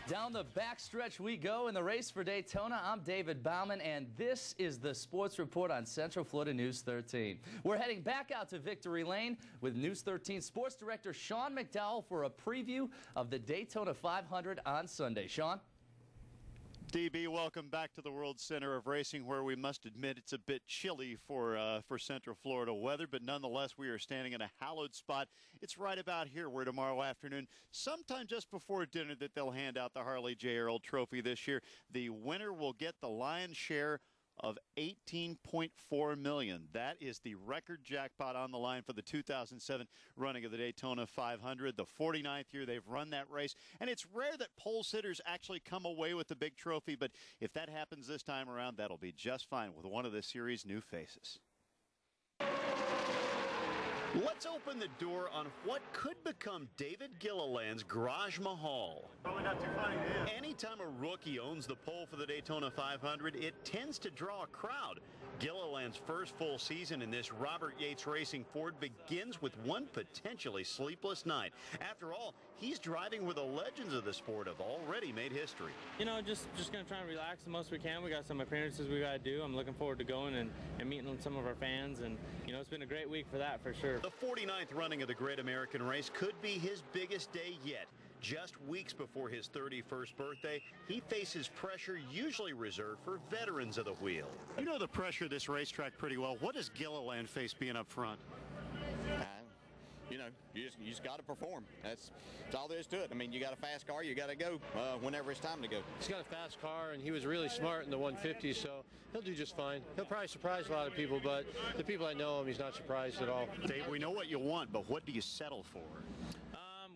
Down the backstretch we go in the race for Daytona. I'm David Bauman, and this is the Sports Report on Central Florida News 13. We're heading back out to Victory Lane with News 13 Sports Director Sean McDowell for a preview of the Daytona 500 on Sunday. Sean? DB, welcome back to the World Center of Racing, where we must admit it's a bit chilly for Central Florida weather, but nonetheless we are standing in a hallowed spot. It's right about here where tomorrow afternoon, sometime just before dinner, that they'll hand out the Harley J. Earl Trophy this year. The winner will get the lion's share of $18.4 million. That is the record jackpot on the line for the 2007 running of the Daytona 500, the 49th year they've run that race. And it's rare that pole sitters actually come away with the big trophy, but if that happens this time around, that'll be just fine with one of the series' new faces. Let's open the door on what could become David Gilliland's Garage Mahal. Probably not too funny to him. Anytime a rookie owns the pole for the Daytona 500, it tends to draw a crowd. Gilliland's first full season in this Robert Yates Racing Ford begins with one potentially sleepless night. After all, he's driving where the legends of the sport have already made history. You know, just going to try and relax the most we can. We got some appearances we got to do. I'm looking forward to going and meeting some of our fans, and you know, it's been a great week for that, for sure. The 49th running of the Great American Race could be his biggest day yet. Just weeks before his 31st birthday, he faces pressure usually reserved for veterans of the wheel. You know the pressure of this racetrack pretty well. What does Gilliland face being up front? You know, you just got to perform. That's all there is to it. I mean, you got a fast car, you got to go whenever it's time to go. He's got a fast car, and he was really smart in the 150, so he'll do just fine. He'll probably surprise a lot of people, but the people that know him, he's not surprised at all. Dave, we know what you want, but what do you settle for?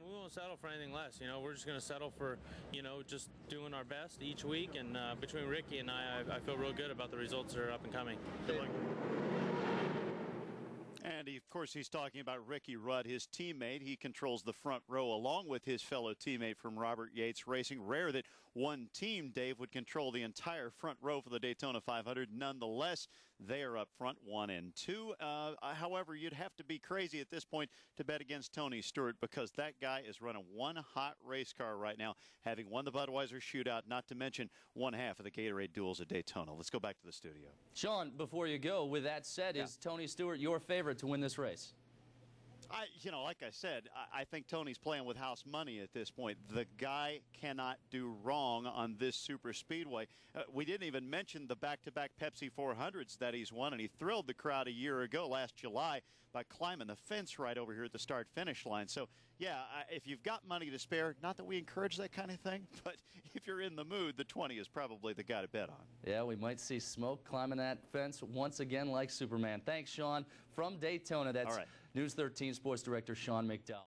We won't settle for anything less. You know, we're just going to settle for, you know, just doing our best each week. And between Ricky and I feel real good about the results that are up and coming. Good luck. And, of course, he's talking about Ricky Rudd, his teammate. He controls the front row along with his fellow teammate from Robert Yates Racing. Rare that one team, Dave, would control the entire front row for the Daytona 500. Nonetheless, they are up front 1 and 2. However, you'd have to be crazy at this point to bet against Tony Stewart, because that guy is running one hot race car right now, having won the Budweiser Shootout, not to mention one half of the Gatorade Duels at Daytona. Let's go back to the studio. Sean, before you go, with that said, is Tony Stewart your favorite to win this race? Like I said, I think Tony's playing with house money at this point. The guy cannot do wrong on this super speedway. We didn't even mention the back-to-back Pepsi 400s that he's won, and he thrilled the crowd a year ago, last July, by climbing the fence right over here at the start-finish line. So, yeah, if you've got money to spare, not that we encourage that kind of thing, but if you're in the mood, the 20 is probably the guy to bet on. Yeah, we might see smoke climbing that fence once again like Superman. Thanks, Sean. From Daytona, that's News 13 Sports Director Sean McDowell.